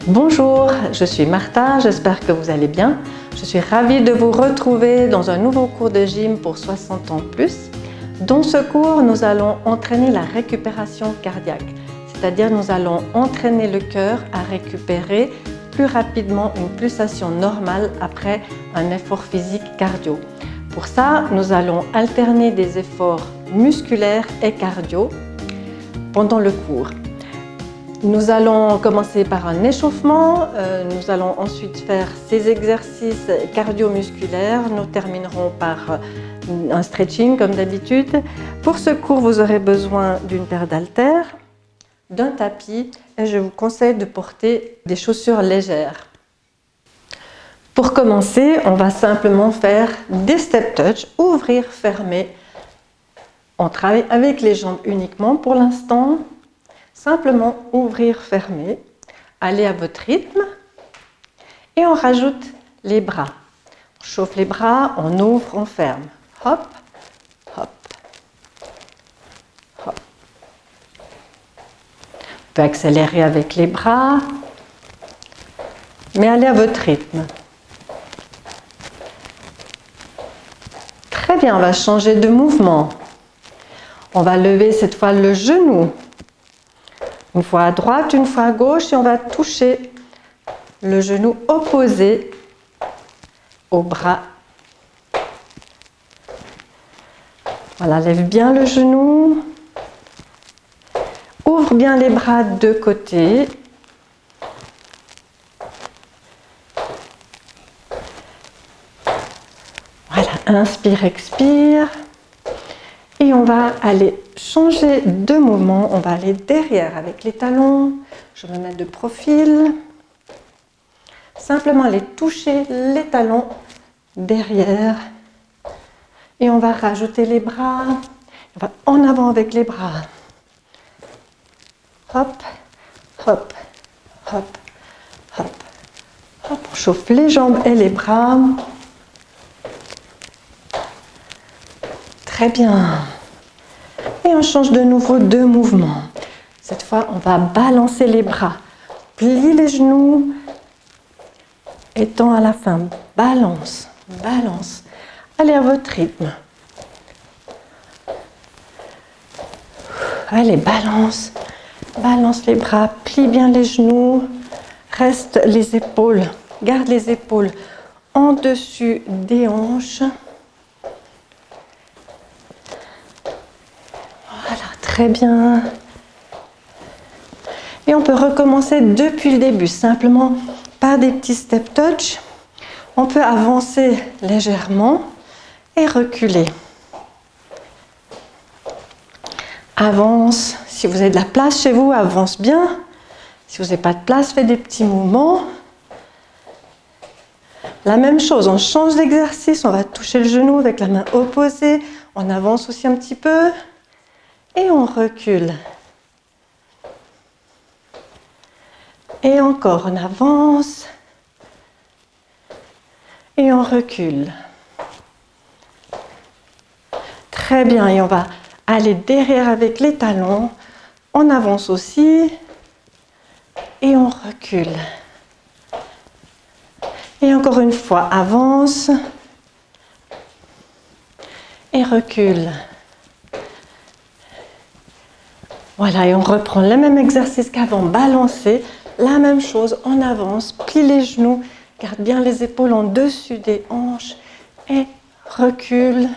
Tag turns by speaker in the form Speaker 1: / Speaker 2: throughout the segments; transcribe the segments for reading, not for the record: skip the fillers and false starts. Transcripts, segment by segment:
Speaker 1: Bonjour, je suis Martha, j'espère que vous allez bien. Je suis ravie de vous retrouver dans un nouveau cours de gym pour 60 ans plus. Dans ce cours, nous allons entraîner la récupération cardiaque, c'est-à-dire nous allons entraîner le cœur à récupérer plus rapidement une pulsation normale après un effort physique cardio. Pour ça, nous allons alterner des efforts musculaires et cardio pendant le cours. Nous allons commencer par un échauffement, nous allons ensuite faire ces exercices cardio-musculaires, nous terminerons par un stretching comme d'habitude. Pour ce cours, vous aurez besoin d'une paire d'haltères, d'un tapis et je vous conseille de porter des chaussures légères. Pour commencer, on va simplement faire des step touch, ouvrir, fermer. On travaille avec les jambes uniquement pour l'instant. Simplement ouvrir, fermer, aller à votre rythme et on rajoute les bras. On chauffe les bras, on ouvre, on ferme. Hop, hop, hop. On peut accélérer avec les bras, mais allez à votre rythme. Très bien, on va changer de mouvement. On va lever cette fois le genou. Une fois à droite, une fois à gauche et on va toucher le genou opposé au bras. Voilà, lève bien le genou. Ouvre bien les bras de côté. Voilà, inspire, expire. Et on va aller changer de mouvement, on va aller derrière avec les talons, je me mets de profil, simplement aller toucher les talons derrière et on va rajouter les bras, on va en avant avec les bras, hop, hop, hop, hop, hop, on chauffe les jambes et les bras, très bien. Et on change de nouveau de mouvement. Cette fois, on va balancer les bras. Plie les genoux. Étends à la fin. Balance, balance. Allez à votre rythme. Allez, balance. Balance les bras. Plie bien les genoux. Reste les épaules. Garde les épaules en dessus des hanches. Très bien. Et on peut recommencer depuis le début, simplement par des petits step touch. On peut avancer légèrement et reculer. Avance. Si vous avez de la place chez vous, avance bien. Si vous n'avez pas de place, faites des petits mouvements. La même chose, on change d'exercice. On va toucher le genou avec la main opposée. On avance aussi un petit peu. Et on recule. Et encore, on avance. Et on recule. Très bien, et on va aller derrière avec les talons. On avance aussi. Et on recule. Et encore une fois, avance. Et recule. Voilà, et on reprend le même exercice qu'avant, balancer, la même chose, on avance, plie les genoux, garde bien les épaules en dessus des hanches et recule.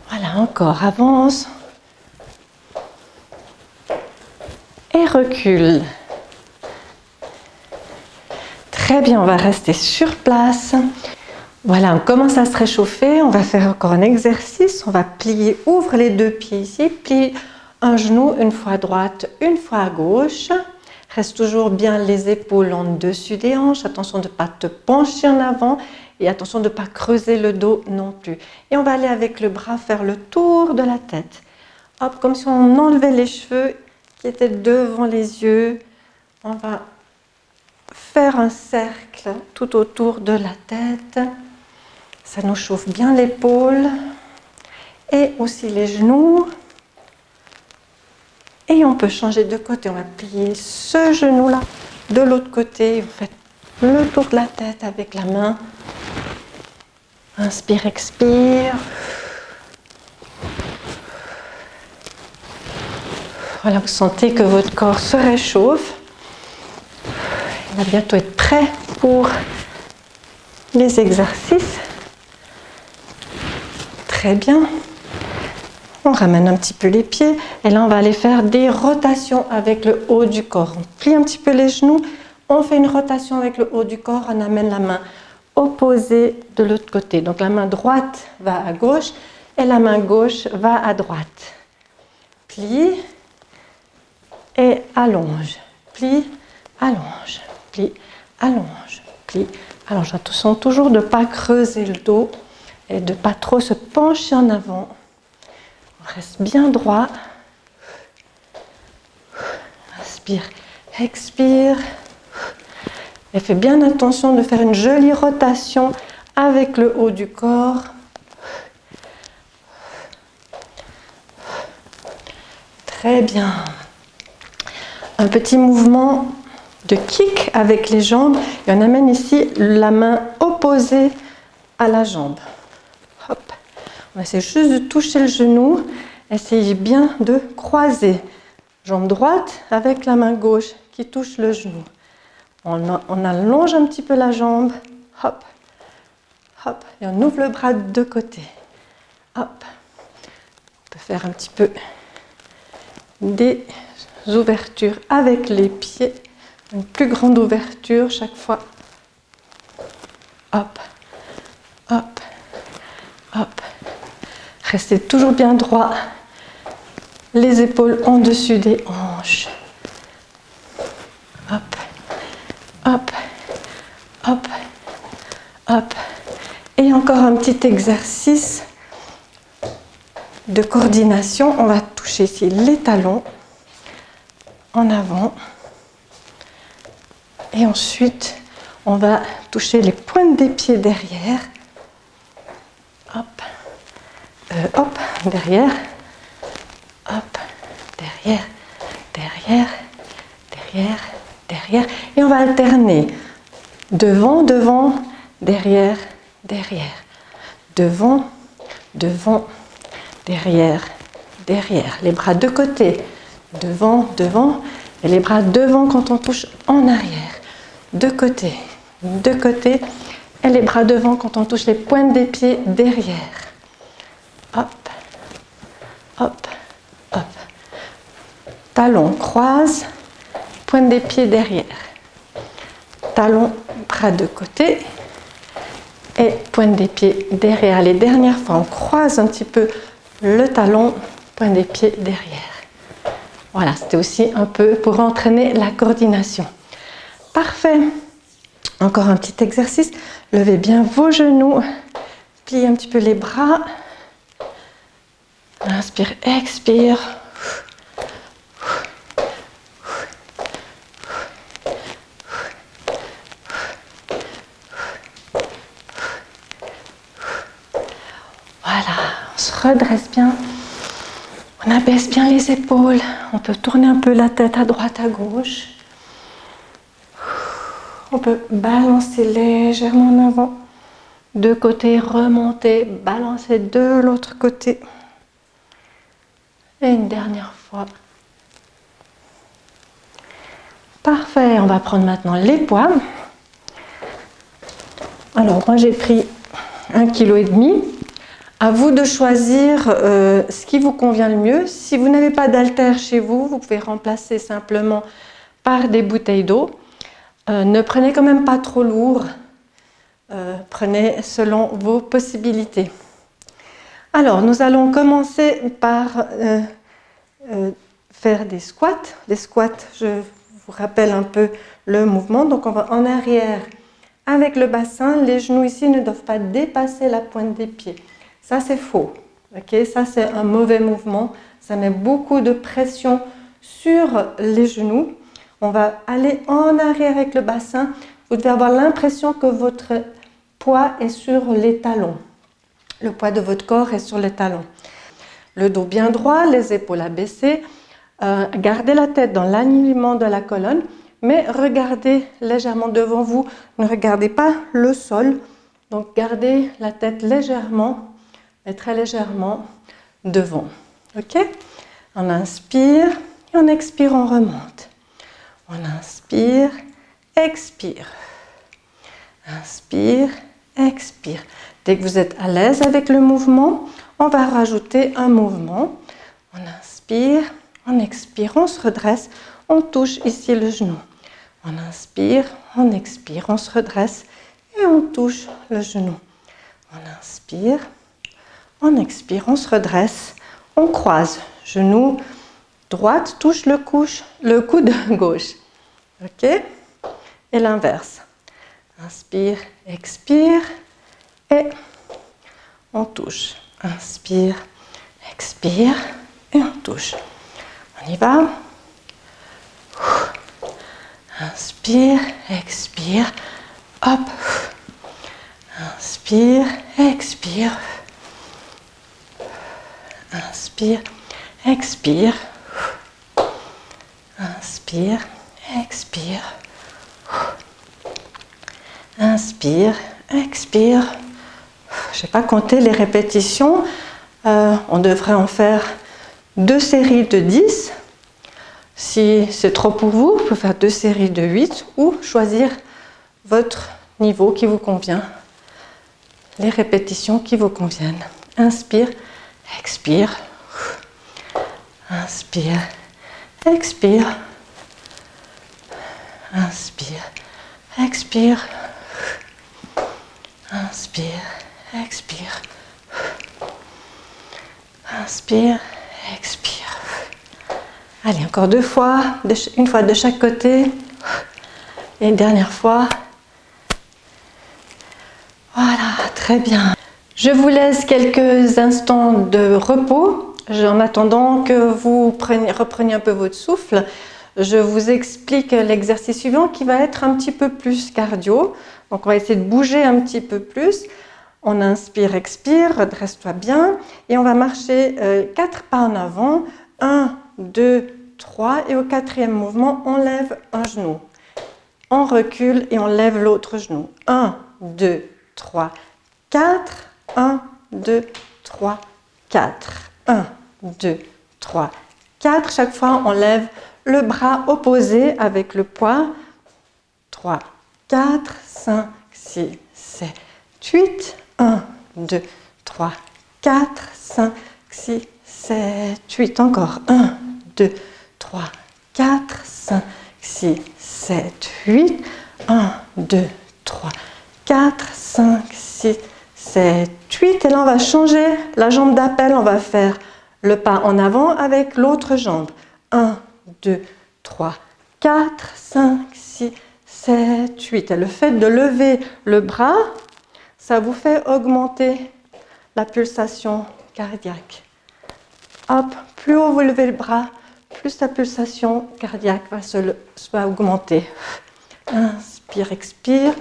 Speaker 1: Voilà, encore, avance et recule. Très bien, on va rester sur place. Voilà, on commence à se réchauffer, on va faire encore un exercice, on va plier, ouvre les deux pieds ici, plie un genou une fois à droite, une fois à gauche. Reste toujours bien les épaules en dessus des hanches, attention de ne pas te pencher en avant et attention de ne pas creuser le dos non plus. Et on va aller avec le bras faire le tour de la tête. Hop, comme si on enlevait les cheveux qui étaient devant les yeux. On va faire un cercle tout autour de la tête. Ça nous chauffe bien l'épaule et aussi les genoux. Et on peut changer de côté. On va plier ce genou-là de l'autre côté. Vous faites le tour de la tête avec la main. Inspire, expire. Voilà, vous sentez que votre corps se réchauffe. Il va bientôt être prêt pour les exercices. Très bien. On ramène un petit peu les pieds et là on va aller faire des rotations avec le haut du corps. On plie un petit peu les genoux, on fait une rotation avec le haut du corps, on amène la main opposée de l'autre côté. Donc la main droite va à gauche et la main gauche va à droite. Plie et allonge. Plie, allonge. Plie, allonge. Plie, allonge. Attention toujours de ne pas creuser le dos et de ne pas trop se pencher en avant. On reste bien droit. Inspire, expire. Et fais bien attention de faire une jolie rotation avec le haut du corps. Très bien. Un petit mouvement de kick avec les jambes. Et on amène ici la main opposée à la jambe. Hop. On essaie juste de toucher le genou. Essayez bien de croiser. Jambe droite avec la main gauche qui touche le genou. On allonge un petit peu la jambe. Hop. Hop. Et on ouvre le bras de côté. Hop. On peut faire un petit peu des ouvertures avec les pieds. Une plus grande ouverture chaque fois. Hop. Hop. Hop. Restez toujours bien droit. Les épaules en dessus des hanches. Hop. Hop. Hop. Hop. Et encore un petit exercice de coordination. On va toucher ici les talons en avant. Et ensuite, on va toucher les pointes des pieds derrière. Hop. Hop, derrière. Hop, derrière, derrière, derrière, derrière. Et on va alterner. Devant, devant, derrière, derrière. Devant, devant, derrière, derrière. Les bras de côté. Devant, devant. Et les bras devant quand on touche en arrière. De côté, et les bras devant quand on touche les pointes des pieds derrière. Hop, hop, hop. Talons croise, pointe des pieds derrière. Talons, bras de côté et pointe des pieds derrière. Les dernières fois, on croise un petit peu le talon, pointe des pieds derrière. Voilà, c'était aussi un peu pour entraîner la coordination. Parfait. Encore un petit exercice. Levez bien vos genoux. Pliez un petit peu les bras. Inspire, expire. Voilà, on se redresse bien. On abaisse bien les épaules. On peut tourner un peu la tête à droite, à gauche. On peut balancer légèrement en avant, de côté, remonter, balancer de l'autre côté. Et une dernière fois. Parfait, on va prendre maintenant les poids. Alors moi j'ai pris 1,5 kg. À vous de choisir ce qui vous convient le mieux. Si vous n'avez pas d'haltères chez vous, vous pouvez remplacer simplement par des bouteilles d'eau. Ne prenez quand même pas trop lourd, prenez selon vos possibilités. Alors, nous allons commencer par faire des squats. Les squats, je vous rappelle un peu le mouvement. Donc, on va en arrière avec le bassin. Les genoux ici ne doivent pas dépasser la pointe des pieds. Ça, c'est faux. Okay? Ça, c'est un mauvais mouvement. Ça met beaucoup de pression sur les genoux. On va aller en arrière avec le bassin. Vous devez avoir l'impression que votre poids est sur les talons. Le poids de votre corps est sur les talons. Le dos bien droit, les épaules abaissées. Gardez la tête dans l'alignement de la colonne, mais regardez légèrement devant vous. Ne regardez pas le sol. Donc gardez la tête légèrement, mais très légèrement devant. Ok? On inspire et on expire, on remonte. On inspire, expire. Inspire, expire. Dès que vous êtes à l'aise avec le mouvement, on va rajouter un mouvement. On inspire, on expire, on se redresse, on touche ici le genou. On inspire, on expire, on se redresse et on touche le genou. On inspire, on expire, on se redresse, on croise. Genou droite touche le coude gauche. Ok? Et l'inverse. Inspire, expire et on touche. Inspire, expire et on touche. On y va. Inspire, expire, hop. Inspire, expire. Inspire, expire. Inspire, expire. Inspire, expire. Je n'ai pas compté les répétitions. On devrait en faire 2 séries de 10. Si c'est trop pour vous, vous pouvez faire 2 séries de 8 ou choisir votre niveau qui vous convient, les répétitions qui vous conviennent. Inspire, expire. Inspire, expire. Inspire, expire. Inspire, expire. Inspire, expire. Allez, encore 2 fois, une fois de chaque côté. Et une dernière fois. Voilà, très bien. Je vous laisse quelques instants de repos. En attendant que vous repreniez un peu votre souffle, je vous explique l'exercice suivant qui va être un petit peu plus cardio. Donc on va essayer de bouger un petit peu plus. On inspire, expire, redresse-toi bien. Et on va marcher 4 pas en avant. 1, 2, 3. Et au 4e mouvement, on lève un genou. On recule et on lève l'autre genou. 1, 2, 3, 4. 1, 2, 3, 4. 1, 2, 3, 4. Chaque fois, on lève le bras opposé avec le poids. 3, 4, 5, 6, 7, 8. 1, 2, 3, 4, 5, 6, 7, 8. Encore. 1, 2, 3, 4, 5, 6, 7, 8. 1, 2, 3, 4, 5, 6, 7, 8. Et là, on va changer la jambe d'appel. On va faire le pas en avant avec l'autre jambe. 1, 2, 3, 4, 5, 6, 7, 8. Et le fait de lever le bras, ça vous fait augmenter la pulsation cardiaque. Hop, plus haut vous levez le bras, plus la pulsation cardiaque va augmenter. Inspire, expire.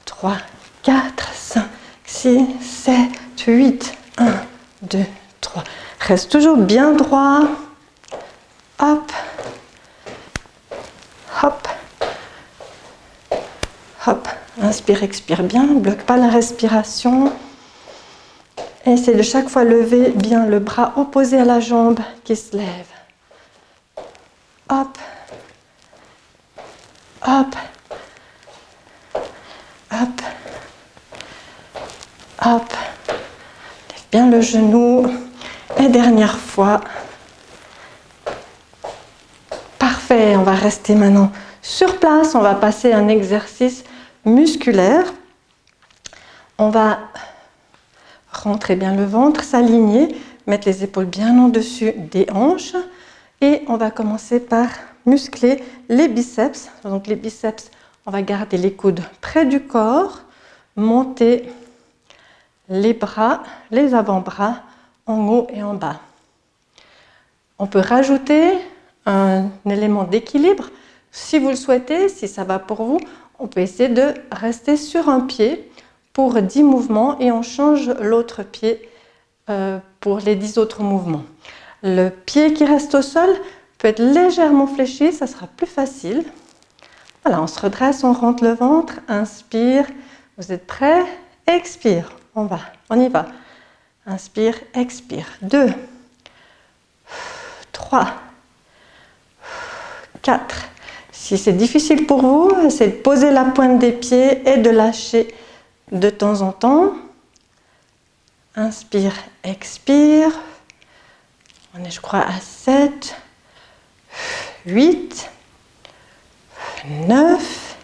Speaker 1: 3, 4, 5, 6, 7, 8. 1, 2, 3. Reste toujours bien droit. Hop. Hop. Hop. Inspire, expire bien. Ne bloque pas la respiration. Essayez de chaque fois lever bien le bras opposé à la jambe qui se lève. Hop. Hop. Hop. Hop. Lève bien le genou. Et dernière fois. Parfait. On va rester maintenant sur place. On va passer à un exercice musculaire. On va rentrer bien le ventre, s'aligner, mettre les épaules bien en dessus des hanches. Et on va commencer par muscler les biceps. Donc les biceps, on va garder les coudes près du corps, monter les bras, les avant-bras en haut et en bas. On peut rajouter un élément d'équilibre. Si vous le souhaitez, si ça va pour vous, on peut essayer de rester sur un pied pour 10 mouvements et on change l'autre pied pour les 10 autres mouvements. Le pied qui reste au sol peut être légèrement fléchi, ça sera plus facile. Voilà, on se redresse, on rentre le ventre, inspire. Vous êtes prêts? Expire. On y va. Inspire, expire. 2, 3, 4. Si c'est difficile pour vous, essayez de poser la pointe des pieds et de lâcher de temps en temps. Inspire, expire. On est, je crois, à 7, 8, 9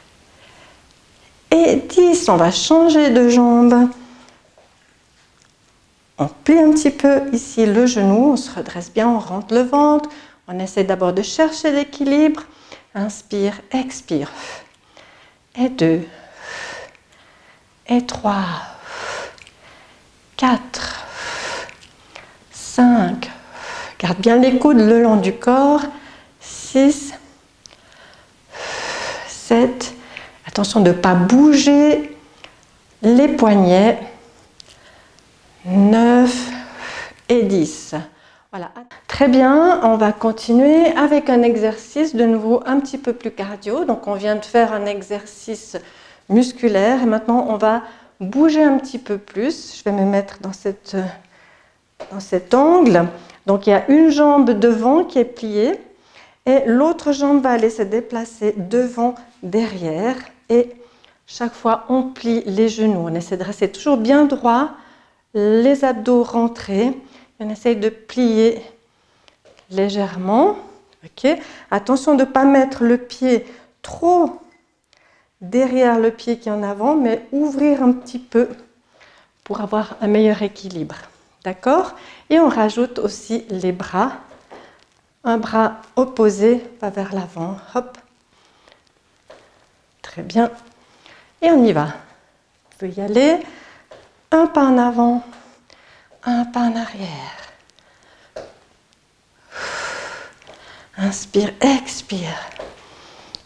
Speaker 1: et 10. On va changer de jambe. On plie un petit peu ici le genou, on se redresse bien, on rentre le ventre. On essaie d'abord de chercher l'équilibre. Inspire, expire. Et 2, et 3, 4, 5. Garde bien les coudes le long du corps. 6, 7. Attention de ne pas bouger les poignets. 9 et 10. Voilà. Très bien, on va continuer avec un exercice de nouveau un petit peu plus cardio. Donc on vient de faire un exercice musculaire et maintenant on va bouger un petit peu plus. Je vais me mettre dans cet angle. Donc il y a une jambe devant qui est pliée et l'autre jambe va aller se déplacer devant, derrière et chaque fois on plie les genoux. On essaie de rester toujours bien droit. Les abdos rentrés, on essaye de plier légèrement. Okay. Attention de ne pas mettre le pied trop derrière le pied qui est en avant, mais ouvrir un petit peu pour avoir un meilleur équilibre. D'accord? Et on rajoute aussi les bras. Un bras opposé va vers l'avant. Hop. Très bien. Et on y va. On peut y aller. Un pas en avant, un pas en arrière. Inspire, expire.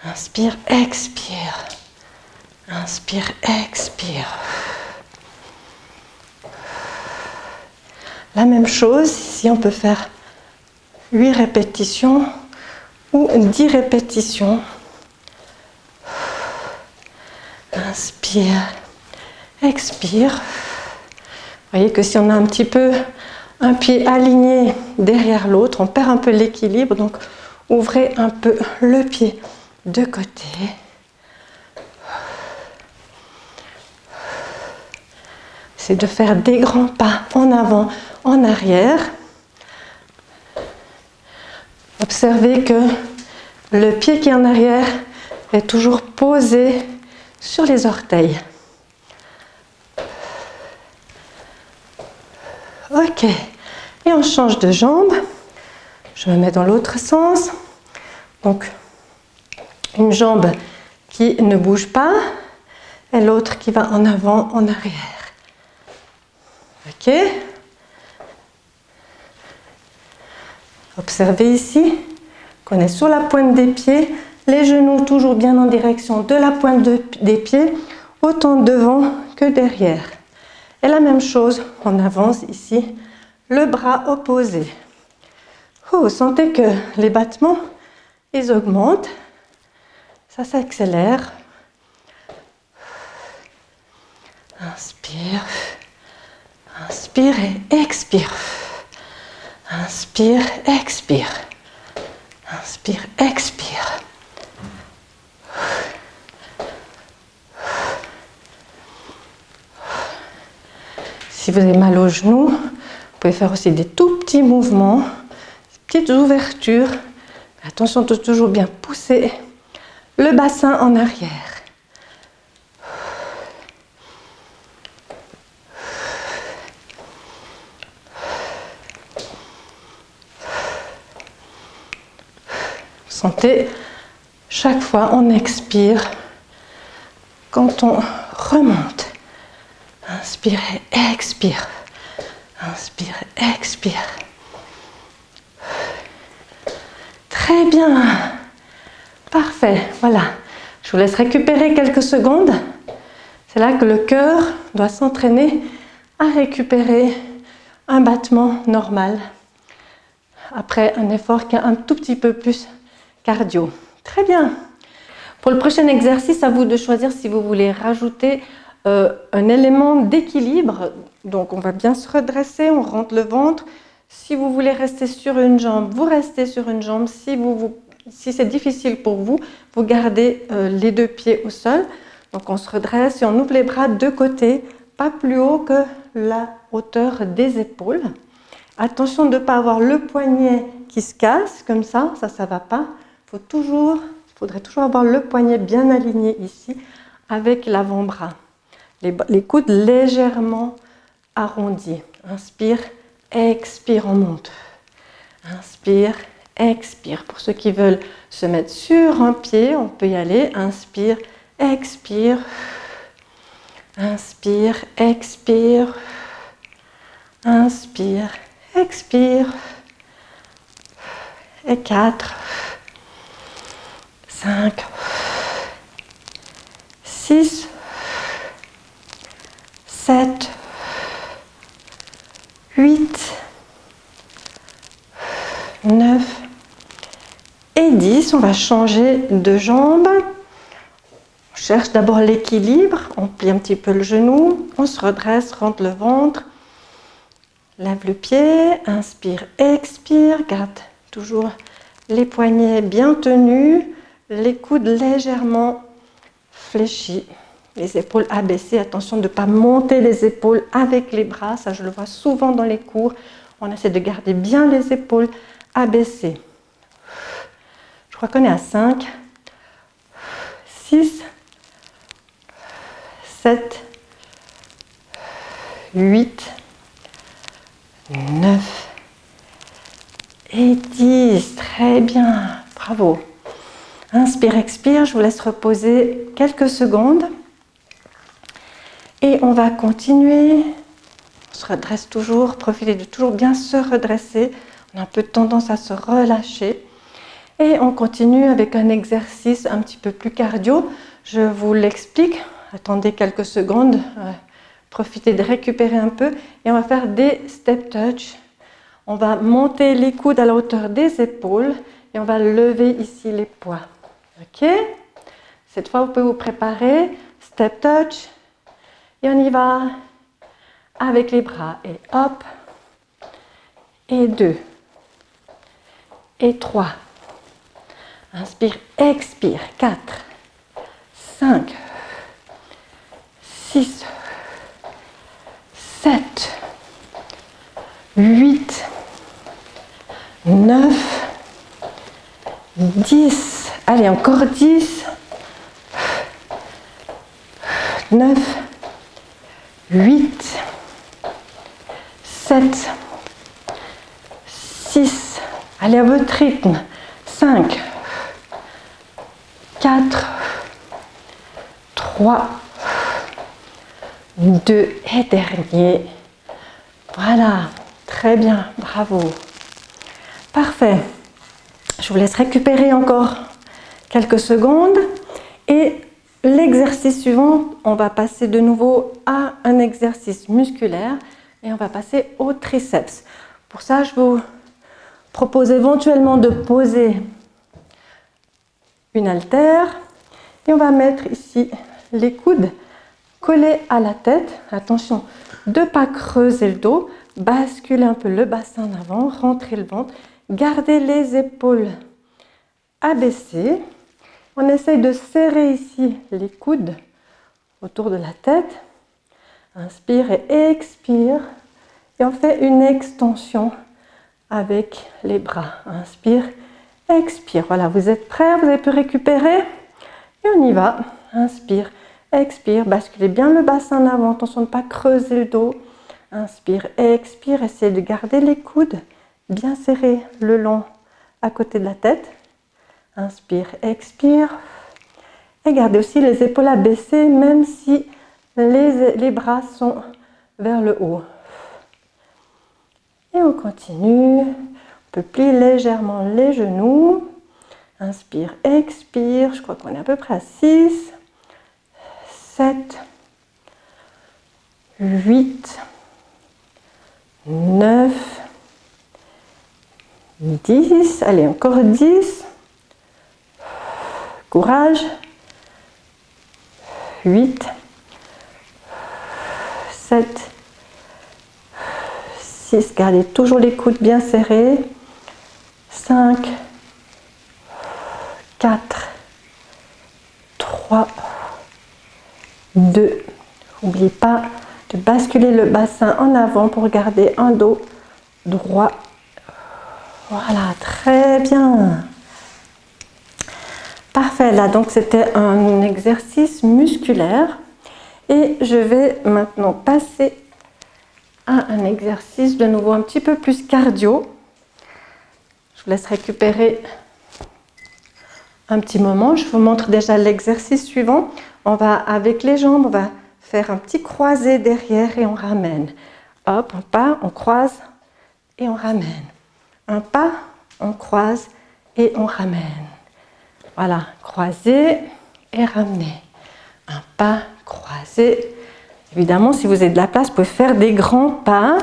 Speaker 1: Inspire, expire. Inspire, expire. La même chose, ici on peut faire 8 répétitions ou 10 répétitions. Inspire, expire. Vous voyez que si on a un petit peu un pied aligné derrière l'autre, on perd un peu l'équilibre, donc ouvrez un peu le pied de côté. C'est de faire des grands pas en avant, en arrière. Observez que le pied qui est en arrière est toujours posé sur les orteils. Ok, et on change de jambe. Je me mets dans l'autre sens. Donc, une jambe qui ne bouge pas et l'autre qui va en avant, en arrière. Ok. Observez ici qu'on est sur la pointe des pieds, les genoux toujours bien en direction de la pointe des pieds, autant devant que derrière. Et la même chose, on avance ici, le bras opposé. Vous sentez que les battements, ils augmentent. Ça s'accélère. Inspire. Inspire et expire. Inspire, expire. Inspire, expire. Si vous avez mal aux genoux, vous pouvez faire aussi des tout petits mouvements, des petites ouvertures. Attention de toujours bien pousser le bassin en arrière. Sentez, chaque fois on expire quand on remonte. Inspire et expire. Inspire, expire. Très bien. Parfait. Voilà. Je vous laisse récupérer quelques secondes. C'est là que le cœur doit s'entraîner à récupérer un battement normal. après un effort qui est un tout petit peu plus cardio. Très bien. Pour le prochain exercice, à vous de choisir si vous voulez rajouter un élément d'équilibre. Donc on va bien se redresser, on rentre le ventre. Si vous voulez rester sur une jambe, vous restez sur une jambe. Si c'est difficile pour vous, vous gardez les deux pieds au sol. Donc on se redresse et on ouvre les bras de côté, pas plus haut que la hauteur des épaules. Attention de ne pas avoir le poignet qui se casse, comme ça ne va pas. Il faudrait toujours avoir le poignet bien aligné ici avec l'avant-bras. Les coudes légèrement arrondis. Inspire, expire, on monte. Inspire, expire. Pour ceux qui veulent se mettre sur un pied, on peut y aller. Inspire, expire. Inspire, expire. Inspire, expire. Et 4, 5, 6, 7, 8, 9 et 10. On va changer de jambe. On cherche d'abord l'équilibre. On plie un petit peu le genou. On se redresse, rentre le ventre. Lève le pied. Inspire, expire. Garde toujours les poignets bien tenus. Les coudes légèrement fléchis. Les épaules abaissées. Attention de ne pas monter les épaules avec les bras. Ça, je le vois souvent dans les cours. On essaie de garder bien les épaules abaissées. Je crois qu'on est à 5, 6, 7, 8, 9 et 10. Très bien. Bravo. Inspire, expire. Je vous laisse reposer quelques secondes. Et on va continuer. On se redresse toujours. Profitez de toujours bien se redresser. On a un peu tendance à se relâcher. Et on continue avec un exercice un petit peu plus cardio. Je vous l'explique. Attendez quelques secondes. Profitez de récupérer un peu. Et on va faire des step touch. On va monter les coudes à la hauteur des épaules. Et on va lever ici les poids. Ok? Cette fois, vous pouvez vous préparer. Step touch. Et on y va avec les bras. Et hop. Et 2. Et 3. Inspire, expire. 4, 5, 6, 7, 8, 9, 10. Allez, encore 10. 9, 8, 7, 6. Allez, à votre rythme. 5, 4, 3, 2 et dernier. Voilà, très bien, bravo. Parfait. Je vous laisse récupérer encore quelques secondes. Et l'exercice suivant, on va passer de nouveau à un exercice musculaire et on va passer au triceps. Pour ça, je vous propose éventuellement de poser une haltère et on va mettre ici les coudes collés à la tête. Attention de ne pas creuser le dos, basculer un peu le bassin en avant, rentrer le ventre, garder les épaules abaissées. On essaye de serrer ici les coudes autour de la tête. Inspire et expire. Et on fait une extension avec les bras. Inspire, expire. Voilà, vous êtes prêts, vous avez pu récupérer. Et on y va. Inspire, expire. Basculez bien le bassin en avant. Attention de ne pas creuser le dos. Inspire, expire. Essayez de garder les coudes bien serrés le long à côté de la tête. Inspire, expire. Et gardez aussi les épaules abaissées, même si les bras sont vers le haut. Et on continue. On peut plier légèrement les genoux. Inspire, expire. Je crois qu'on est à peu près à 6, 7, 8, 9, 10, allez, encore 10. Courage. 8, 7, 6, gardez toujours les coudes bien serrés. 5, 4, 3, 2. N'oubliez pas de basculer le bassin en avant pour garder un dos droit. Voilà, très bien. Parfait, là donc c'était un exercice musculaire et je vais maintenant passer à un exercice de nouveau un petit peu plus cardio. Je vous laisse récupérer un petit moment. Je vous montre déjà l'exercice suivant. On va avec les jambes, on va faire un petit croisé derrière et on ramène. Hop, un pas, on croise et on ramène. Un pas, on croise et on ramène. Voilà, croisé et ramener. Un pas, croisé. Évidemment, si vous avez de la place, vous pouvez faire des grands pas.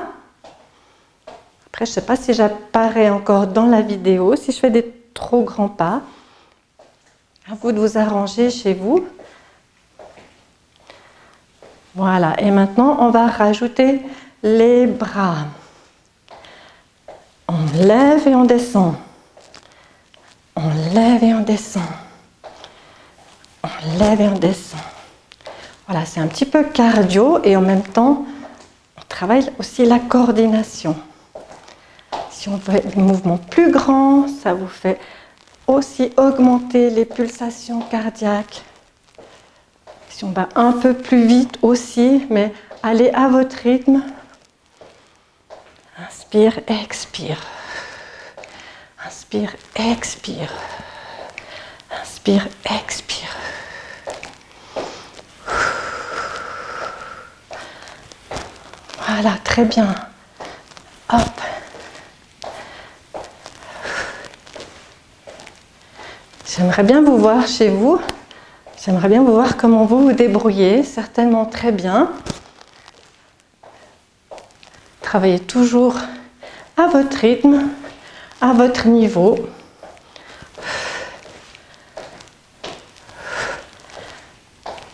Speaker 1: Après, je ne sais pas si j'apparais encore dans la vidéo, si je fais des trop grands pas. À vous de vous arranger chez vous. Voilà, et maintenant, on va rajouter les bras. On lève et on descend. On lève et on descend. On lève et on descend. Voilà, c'est un petit peu cardio et en même temps, on travaille aussi la coordination. Si on veut des mouvements plus grands, ça vous fait aussi augmenter les pulsations cardiaques. Si on va un peu plus vite aussi, mais allez à votre rythme. Inspire, expire. Inspire, expire. Inspire, expire. Voilà, très bien. Hop. J'aimerais bien vous voir chez vous. J'aimerais bien vous voir comment vous vous débrouillez. Certainement très bien. Travaillez toujours à votre rythme, à votre niveau.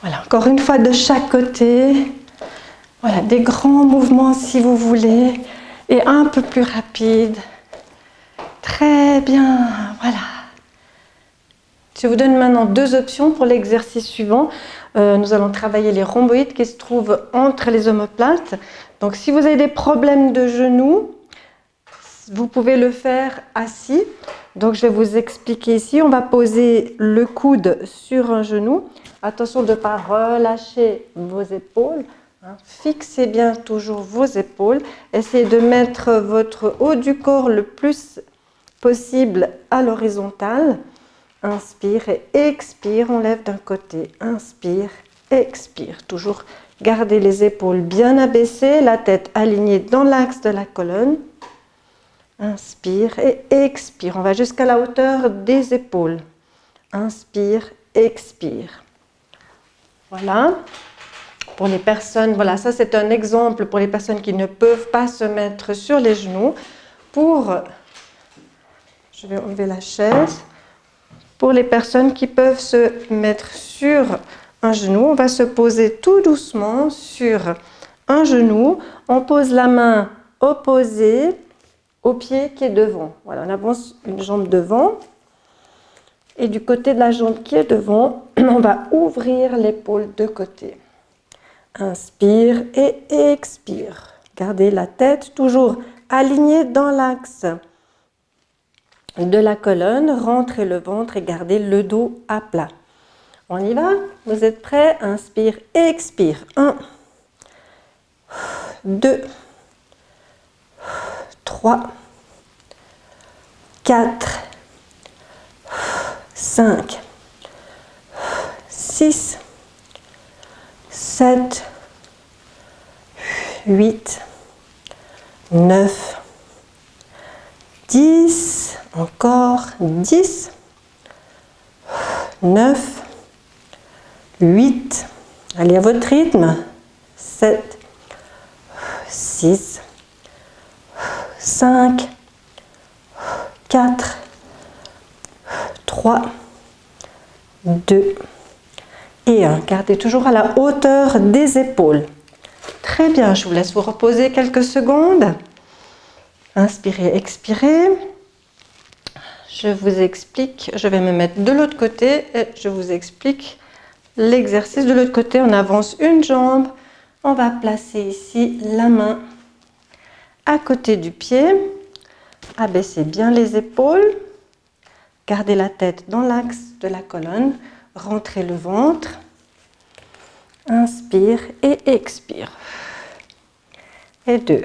Speaker 1: Voilà, encore une fois de chaque côté. Voilà, des grands mouvements si vous voulez et un peu plus rapides. Très bien, voilà. Je vous donne maintenant deux options pour l'exercice suivant. Nous allons travailler les rhomboïdes qui se trouvent entre les omoplates. Donc si vous avez des problèmes de genoux, vous pouvez le faire assis. Donc je vais vous expliquer ici. On va poser le coude sur un genou. Attention de ne pas relâcher vos épaules. Fixez bien toujours vos épaules. Essayez de mettre votre haut du corps le plus possible à l'horizontale. Inspire et expire, on lève d'un côté. Inspire, expire. Toujours garder les épaules bien abaissées, la tête alignée dans l'axe de la colonne. Inspire et expire. On va jusqu'à la hauteur des épaules. Inspire, expire. Voilà. Pour les personnes, voilà, ça c'est un exemple pour les personnes qui ne peuvent pas se mettre sur les genoux. Je vais enlever la chaise. Pour les personnes qui peuvent se mettre sur un genou, on va se poser tout doucement sur un genou. On pose la main opposée au pied qui est devant. Voilà, on avance une jambe devant. Et du côté de la jambe qui est devant, on va ouvrir l'épaule de côté. Inspire et expire. Gardez la tête toujours alignée dans l'axe de la colonne. Rentrez le ventre et gardez le dos à plat. On y va? Vous êtes prêts? Inspire, expire. 1, 2, 3, 4, 5, 6, 7, 8, 9, 10, encore 10, 9, 8, allez à votre rythme, 7, 6, 5, 4, 3, 2 et 1. Gardez toujours à la hauteur des épaules. Très bien, je vous laisse vous reposer quelques secondes. Inspirez, expirez. Je vous explique, je vais me mettre de l'autre côté et je vous explique l'exercice de l'autre côté. On avance une jambe, on va placer ici la main à côté du pied, abaissez bien les épaules, gardez la tête dans l'axe de la colonne, rentrez le ventre, inspire et expire. Et 2,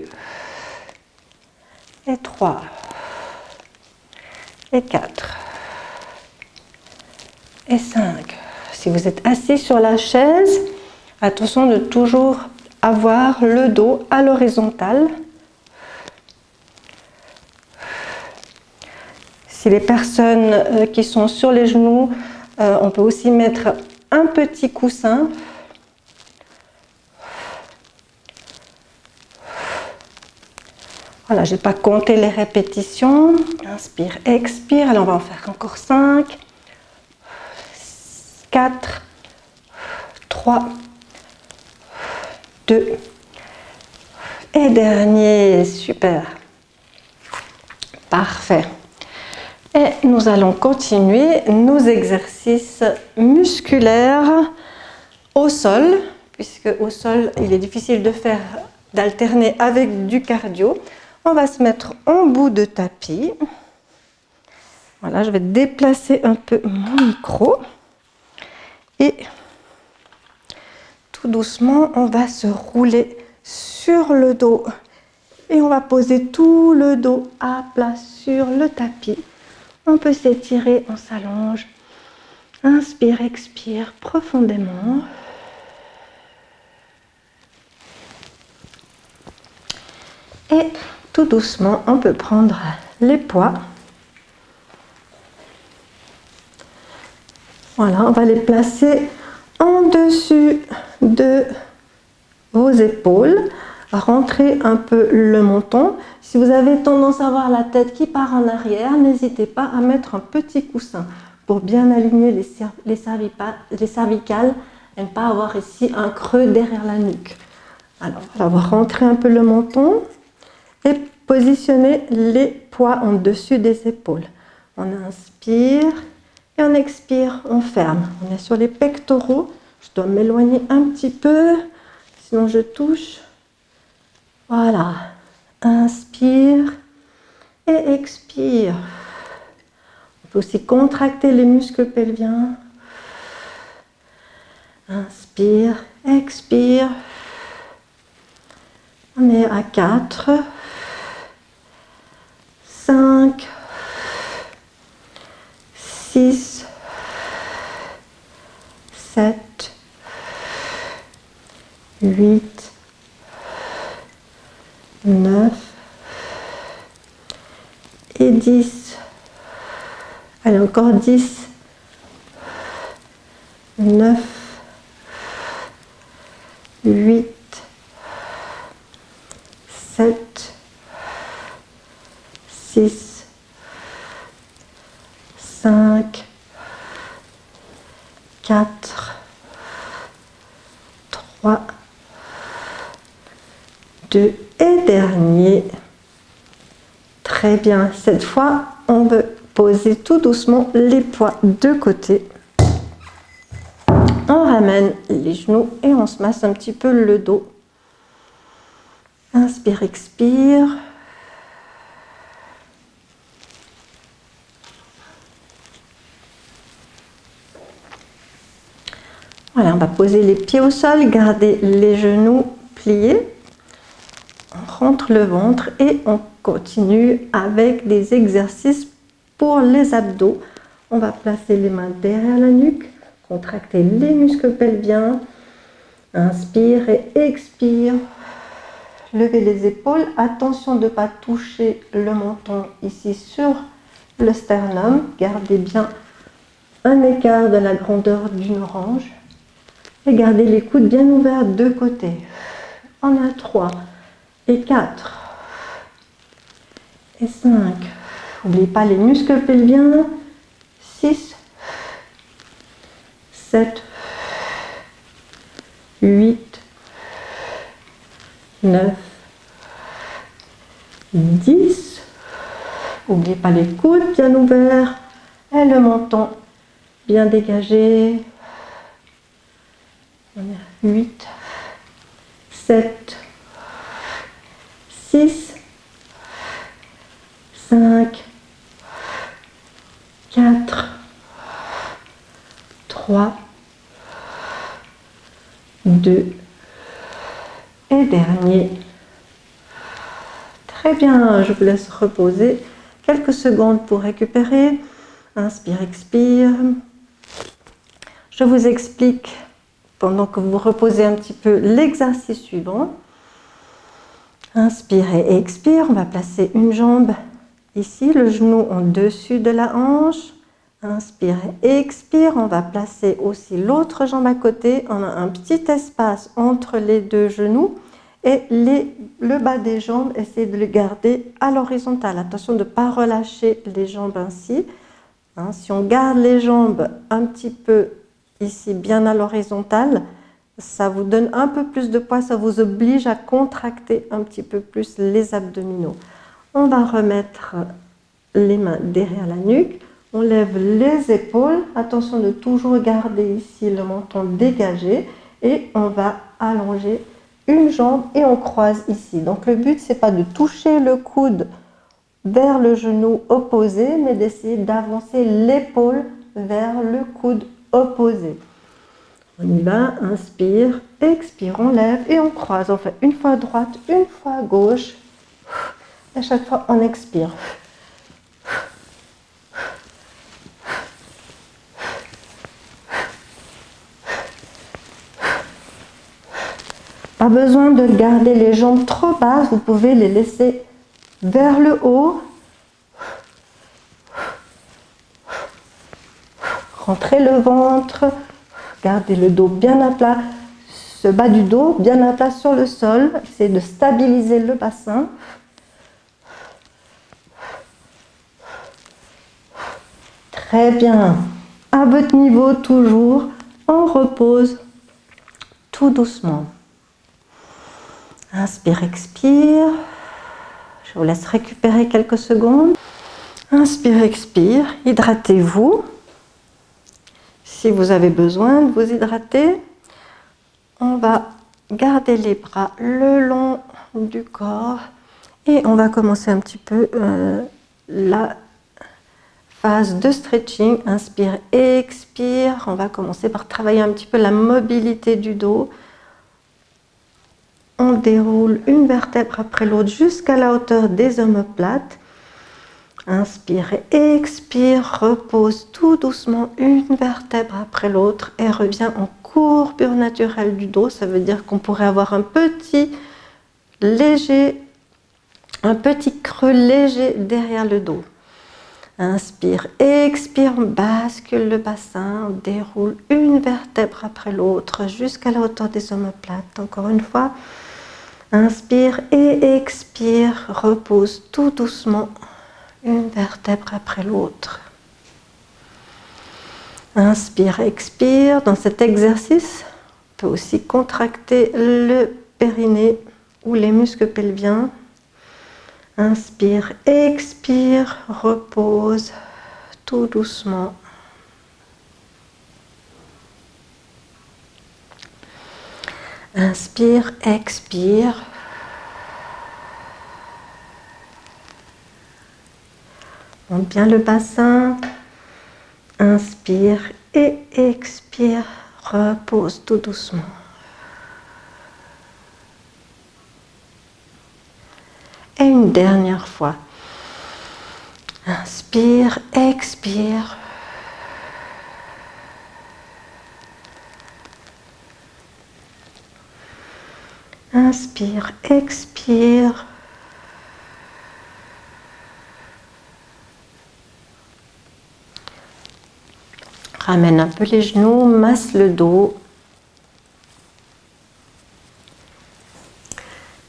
Speaker 1: et 3, et 4, et 5. Si vous êtes assis sur la chaise, attention de toujours avoir le dos à l'horizontale. Si les personnes qui sont sur les genoux, on peut aussi mettre un petit coussin. Voilà, je n'ai pas compté les répétitions. Inspire, expire. Allez, on va en faire encore 5, 4, 3, 2 et dernier. Super. Parfait. Et nous allons continuer nos exercices musculaires au sol, puisque au sol, il est difficile d'alterner avec du cardio. On va se mettre en bout de tapis. Voilà, je vais déplacer un peu mon micro. Et tout doucement, on va se rouler sur le dos. Et on va poser tout le dos à plat sur le tapis. On peut s'étirer, on s'allonge. Inspire, expire profondément. Et tout doucement, on peut prendre les poids. Voilà, on va les placer en dessus de vos épaules. Rentrez un peu le menton. Si vous avez tendance à avoir la tête qui part en arrière, n'hésitez pas à mettre un petit coussin pour bien aligner les cervicales et ne pas avoir ici un creux derrière la nuque. Alors, on va rentrer un peu le menton et positionner les poids en dessus des épaules. On inspire et on expire, on ferme. On est sur les pectoraux. Je dois m'éloigner un petit peu, sinon je touche. Voilà, inspire et expire. On peut aussi contracter les muscles pelviens. Inspire, expire. On est à 4, 5, 6, 7, 8, 9 et 10. Allez, encore 10, 9, 8, 7, 6, 5, 4, 3, 2 et dernier. Très bien. Cette fois, on veut poser tout doucement les poids de côté. On ramène les genoux et on se masse un petit peu le dos. Inspire, expire. Voilà, on va poser les pieds au sol, garder les genoux pliés. On rentre le ventre et on continue avec des exercices pour les abdos. On va placer les mains derrière la nuque, contracter les muscles pelviens. Inspire et expire. Levez les épaules. Attention de ne pas toucher le menton ici sur le sternum. Gardez bien un écart de la grandeur d'une orange. Et gardez les coudes bien ouverts de côté. On a 3 et 4 et 5 N'oubliez pas les muscles pelviens. 6, 7, 8, 9, 10. N'oubliez pas les coudes bien ouverts et le menton bien dégagé. 8, 7, 6, 5, 4, 3, 2 et dernier. Très bien, je vous laisse reposer quelques secondes pour récupérer. Inspire, expire. Je vous explique pendant que vous reposez un petit peu l'exercice suivant. Inspire et expire. On va placer une jambe ici, le genou en dessus de la hanche. Inspire et expire. On va placer aussi l'autre jambe à côté. On a un petit espace entre les deux genoux. Et le bas des jambes, essayez de le garder à l'horizontale. Attention de ne pas relâcher les jambes ainsi. Si on garde les jambes un petit peu ici, bien à l'horizontale, ça vous donne un peu plus de poids, ça vous oblige à contracter un petit peu plus les abdominaux. On va remettre les mains derrière la nuque. On lève les épaules. Attention de toujours garder ici le menton dégagé. Et on va allonger une jambe et on croise ici. Donc le but, c'est pas de toucher le coude vers le genou opposé, mais d'essayer d'avancer l'épaule vers le coude opposé. On y va, inspire, expire, on lève et on croise. On fait une fois à droite, une fois à gauche. Et à chaque fois, on expire. Pas besoin de garder les jambes trop basses, vous pouvez les laisser vers le haut. Rentrez le ventre, gardez le dos bien à plat, ce bas du dos bien à plat sur le sol. Essayez de stabiliser le bassin. Très bien. À votre niveau toujours, on repose tout doucement. Inspire, expire. Je vous laisse récupérer quelques secondes. Inspire, expire. Hydratez-vous. Si vous avez besoin de vous hydrater, on va garder les bras le long du corps et on va commencer un petit peu la phase de stretching. Inspire, expire. On va commencer par travailler un petit peu la mobilité du dos. On déroule une vertèbre après l'autre jusqu'à la hauteur des omoplates. Inspire et expire, repose tout doucement une vertèbre après l'autre et revient en courbure naturelle du dos. Ça veut dire qu'on pourrait avoir un petit creux léger derrière le dos. Inspire et expire, on bascule le bassin, on déroule une vertèbre après l'autre jusqu'à la hauteur des omoplates. Encore une fois. Inspire et expire, repose tout doucement une vertèbre après l'autre. Inspire, expire. Dans cet exercice, on peut aussi contracter le périnée ou les muscles pelviens. Inspire, expire, repose tout doucement. Inspire, expire. Monte bien le bassin. Inspire et expire. Repose tout doucement. Et une dernière fois. Inspire, expire. Inspire, expire. Ramène un peu les genoux, masse le dos.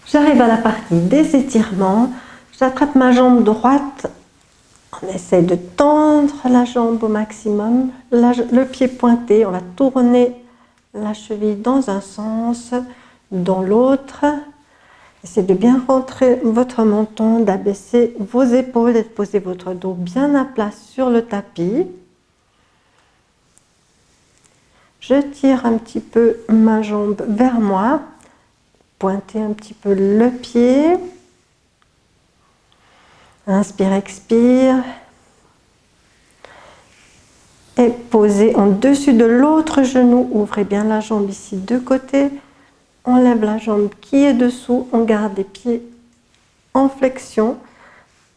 Speaker 1: J'arrive à la partie des étirements. J'attrape ma jambe droite On essaie de tendre la jambe au maximum, le pied pointé, on va tourner la cheville dans un sens, dans l'autre. Essayez de bien rentrer votre menton, d'abaisser vos épaules et de poser votre dos bien à plat sur le tapis. Je tire un petit peu ma jambe vers moi, pointez un petit peu le pied. Inspire, expire. Et posez en dessus de l'autre genou. Ouvrez bien la jambe ici de côté. On lève la jambe qui est dessous. On garde les pieds en flexion.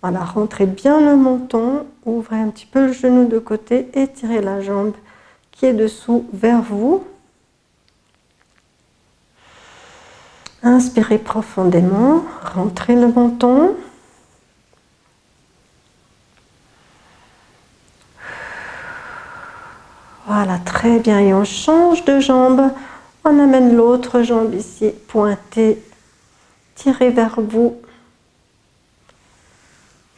Speaker 1: Voilà, rentrez bien le menton. Ouvrez un petit peu le genou de côté. Et tirez la jambe qui est dessous vers vous. Inspirez profondément. Rentrez le menton. Voilà, très bien. Et on change de jambe. On amène l'autre jambe ici, pointée, tirée vers vous.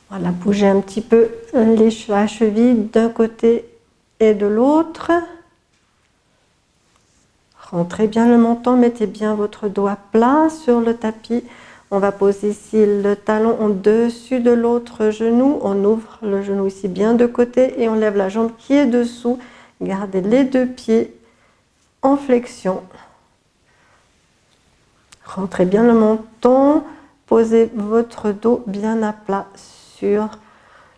Speaker 1: Voilà, bougez un petit peu la cheville d'un côté et de l'autre. Rentrez bien le menton, mettez bien votre dos à plat sur le tapis. On va poser ici le talon en dessus de l'autre genou. On ouvre le genou ici bien de côté et on lève la jambe qui est dessous. Gardez les deux pieds en flexion. Rentrez bien le menton, posez votre dos bien à plat sur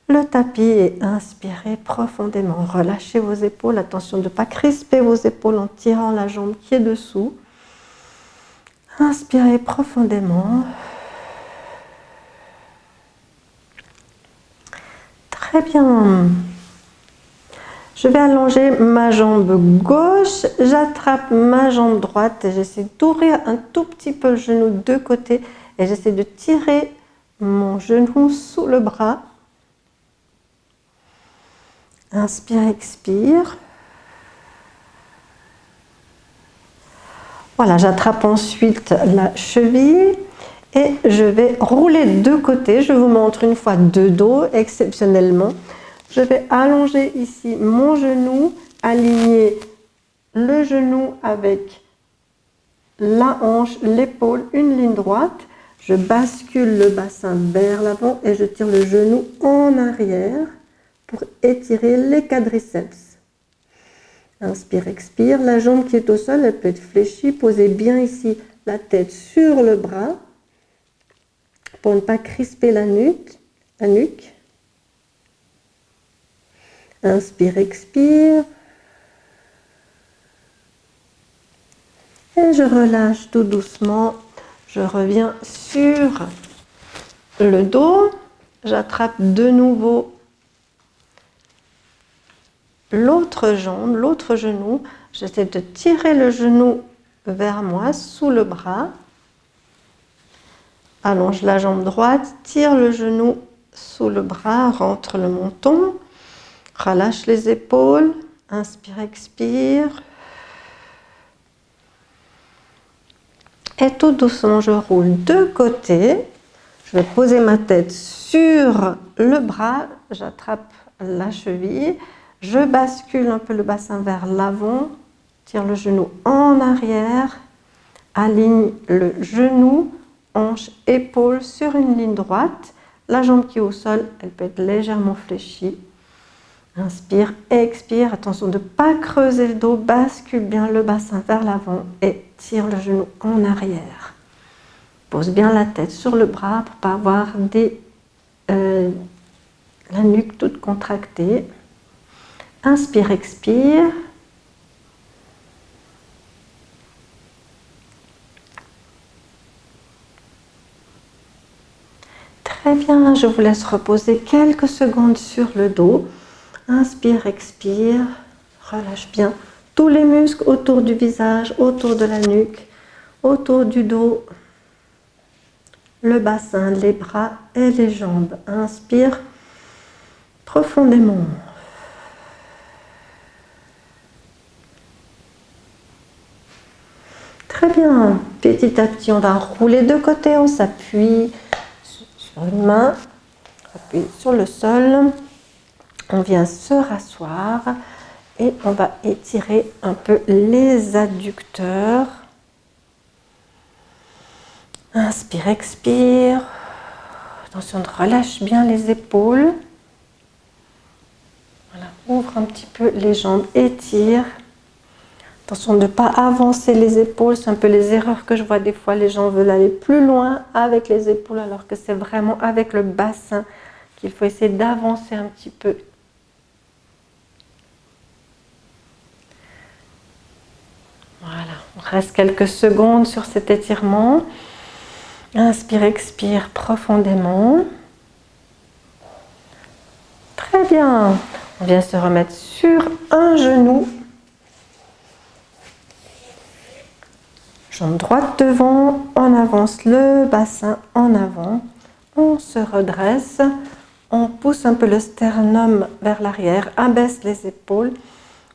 Speaker 1: le tapis et inspirez profondément. Relâchez vos épaules, attention de ne pas crisper vos épaules en tirant la jambe qui est dessous. Inspirez profondément. Très bien. Je vais allonger ma jambe gauche, j'attrape ma jambe droite et j'essaie d'ouvrir un tout petit peu le genou de côté et j'essaie de tirer mon genou sous le bras. Inspire, expire. Voilà, j'attrape ensuite la cheville et je vais rouler de côté. Je vous montre une fois de dos exceptionnellement. Je vais allonger ici mon genou, aligner le genou avec la hanche, l'épaule, une ligne droite. Je bascule le bassin vers l'avant et je tire le genou en arrière pour étirer les quadriceps. Inspire, expire. La jambe qui est au sol, elle peut être fléchie. Posez bien ici la tête sur le bras pour ne pas crisper la nuque. Inspire, expire. Et je relâche tout doucement. Je reviens sur le dos. J'attrape de nouveau l'autre jambe, l'autre genou. J'essaie de tirer le genou vers moi, sous le bras. Allonge la jambe droite, tire le genou sous le bras, rentre le menton. Relâche les épaules, inspire, expire. Et tout doucement, je roule de côté. Je vais poser ma tête sur le bras, j'attrape la cheville. Je bascule un peu le bassin vers l'avant, tire le genou en arrière, aligne le genou, hanche, épaule sur une ligne droite. La jambe qui est au sol, elle peut être légèrement fléchie. Inspire, expire, attention de ne pas creuser le dos, bascule bien le bassin vers l'avant et tire le genou en arrière. Pose bien la tête sur le bras pour ne pas avoir la nuque toute contractée. Inspire, expire. Très bien, je vous laisse reposer quelques secondes sur le dos. Inspire, expire, relâche bien tous les muscles autour du visage, autour de la nuque, autour du dos, le bassin, les bras et les jambes. Inspire profondément. Très bien, petit à petit on va rouler de côté, on s'appuie sur une main, appuie sur le sol. On vient se rasseoir et on va étirer un peu les adducteurs. Inspire, expire. Attention, de relâche bien les épaules. Voilà, ouvre un petit peu les jambes, étire. Attention de ne pas avancer les épaules, c'est un peu les erreurs que je vois des fois. Les gens veulent aller plus loin avec les épaules alors que c'est vraiment avec le bassin qu'il faut essayer d'avancer un petit peu. Voilà, on reste quelques secondes sur cet étirement. Inspire, expire profondément. Très bien. On vient se remettre sur un genou. Jambe droite devant, on avance le bassin en avant, on se redresse, on pousse un peu le sternum vers l'arrière, abaisse les épaules,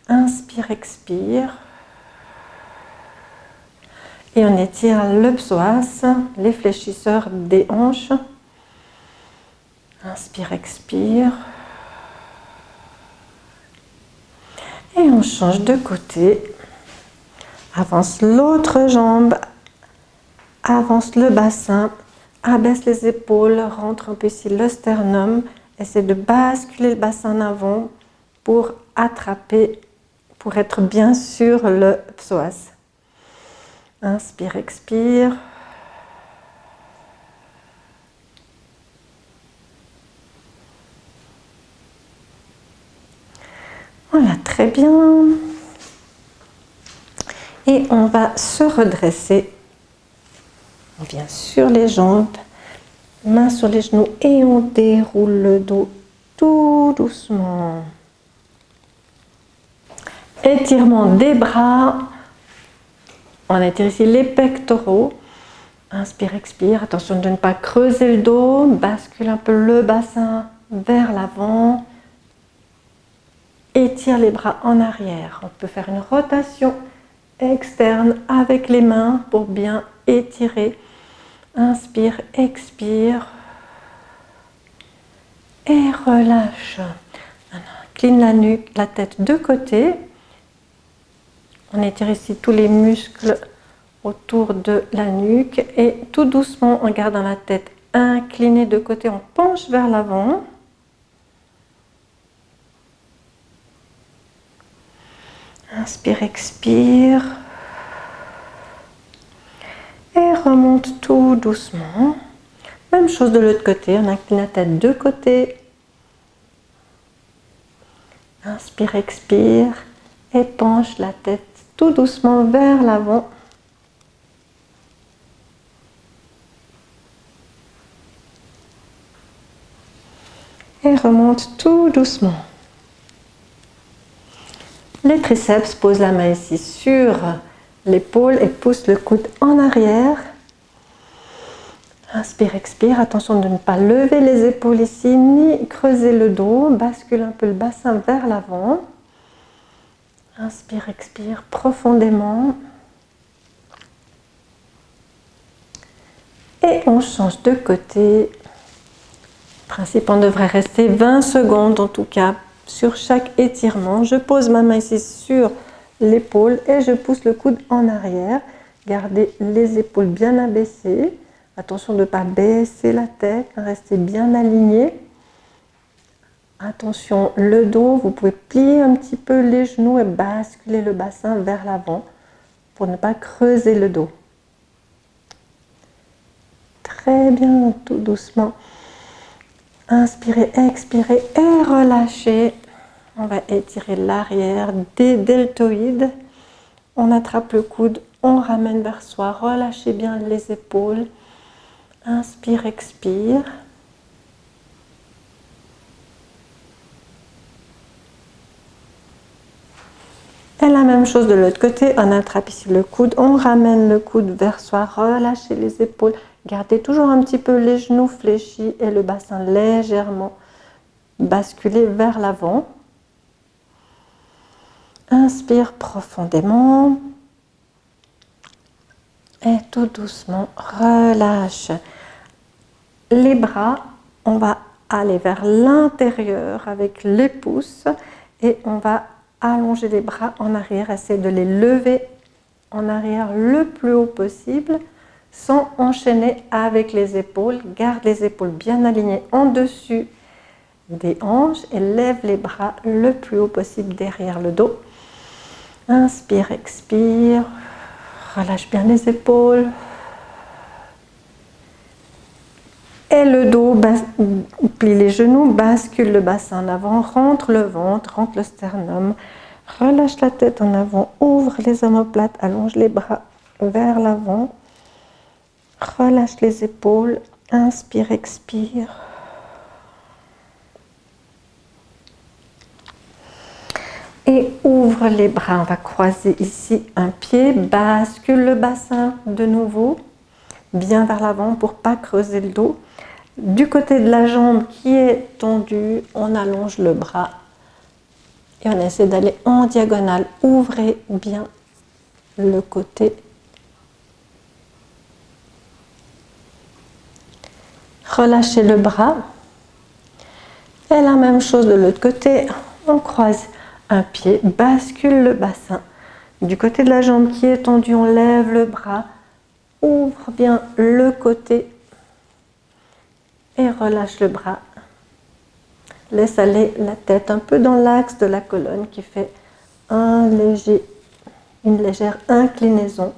Speaker 1: inspire, expire. Et on étire le psoas, les fléchisseurs des hanches. Inspire, expire. Et on change de côté. Avance l'autre jambe, avance le bassin, abaisse les épaules, rentre un peu ici le sternum. Essaie de basculer le bassin en avant pour attraper, pour être bien sur le psoas. Inspire, expire. Voilà, très bien. Et on va se redresser. On vient sur les jambes, mains sur les genoux et on déroule le dos tout doucement. Étirement des bras. On étire ici les pectoraux. Inspire, expire. Attention de ne pas creuser le dos. Bascule un peu le bassin vers l'avant. Étire les bras en arrière. On peut faire une rotation externe avec les mains pour bien étirer. Inspire, expire. Et relâche. Incline la nuque, la tête de côté. On étire ici tous les muscles autour de la nuque. Et tout doucement, en gardant la tête inclinée de côté, on penche vers l'avant. Inspire, expire. Et remonte tout doucement. Même chose de l'autre côté, on incline la tête de côté. Inspire, expire. Et penche la tête tout doucement vers l'avant. Et remonte tout doucement. Les triceps, pose la main ici sur l'épaule et pousse le coude en arrière. Inspire, expire. Attention de ne pas lever les épaules ici, ni creuser le dos. Bascule un peu le bassin vers l'avant. Inspire, expire profondément. Et on change de côté. En principe, on devrait rester 20 secondes en tout cas sur chaque étirement. Je pose ma main ici sur l'épaule et je pousse le coude en arrière. Gardez les épaules bien abaissées. Attention de ne pas baisser la tête, restez bien aligné. Attention, le dos, vous pouvez plier un petit peu les genoux et basculer le bassin vers l'avant pour ne pas creuser le dos. Très bien, tout doucement. Inspirez, expirez et relâchez. On va étirer l'arrière des deltoïdes. On attrape le coude, on ramène vers soi. Relâchez bien les épaules. Inspire, expire. Et la même chose de l'autre côté, on attrape ici le coude, on ramène le coude vers soi, relâchez les épaules, gardez toujours un petit peu les genoux fléchis et le bassin légèrement basculé vers l'avant. Inspire profondément et tout doucement relâche. Les bras, on va aller vers l'intérieur avec les pouces et on va allonger les bras en arrière, essayer de les lever en arrière le plus haut possible sans enchaîner avec les épaules. Garde les épaules bien alignées en dessus des hanches et lève les bras le plus haut possible derrière le dos. Inspire, expire, relâche bien les épaules. Et le dos, plie les genoux, bascule le bassin en avant, rentre le ventre, rentre le sternum, relâche la tête en avant, ouvre les omoplates, allonge les bras vers l'avant, relâche les épaules, inspire, expire. Et ouvre les bras, on va croiser ici un pied, bascule le bassin de nouveau, bien vers l'avant pour ne pas creuser le dos. Du côté de la jambe qui est tendue, on allonge le bras et on essaie d'aller en diagonale. Ouvrez bien le côté. Relâchez le bras. Et la même chose de l'autre côté, on croise un pied, bascule le bassin. Du côté de la jambe qui est tendue, on lève le bras, ouvre bien le côté et relâche le bras. Laisse aller la tête un peu dans l'axe de la colonne qui fait une légère inclinaison.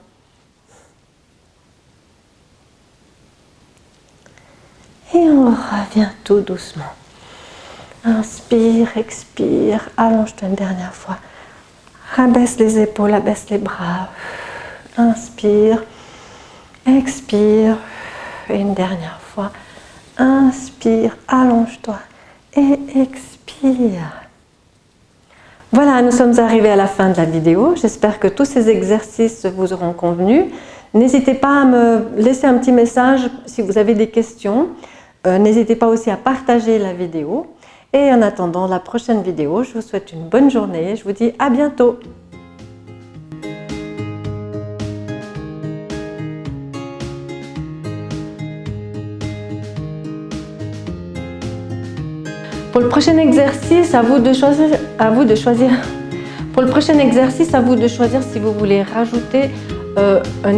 Speaker 1: Et on revient tout doucement. Inspire, expire, allonge-toi une dernière fois. Rabaisse les épaules, abaisse les bras. Inspire, expire. Et une dernière fois. Inspire, allonge-toi et expire. Voilà, nous sommes arrivés à la fin de la vidéo. J'espère que tous ces exercices vous auront convenu. N'hésitez pas à me laisser un petit message si vous avez des questions. N'hésitez pas aussi à partager la vidéo. Et en attendant la prochaine vidéo, je vous souhaite une bonne journée. Je vous dis à bientôt. Pour le prochain exercice, à vous de choisir. Pour le prochain exercice, à vous de choisir si vous voulez rajouter un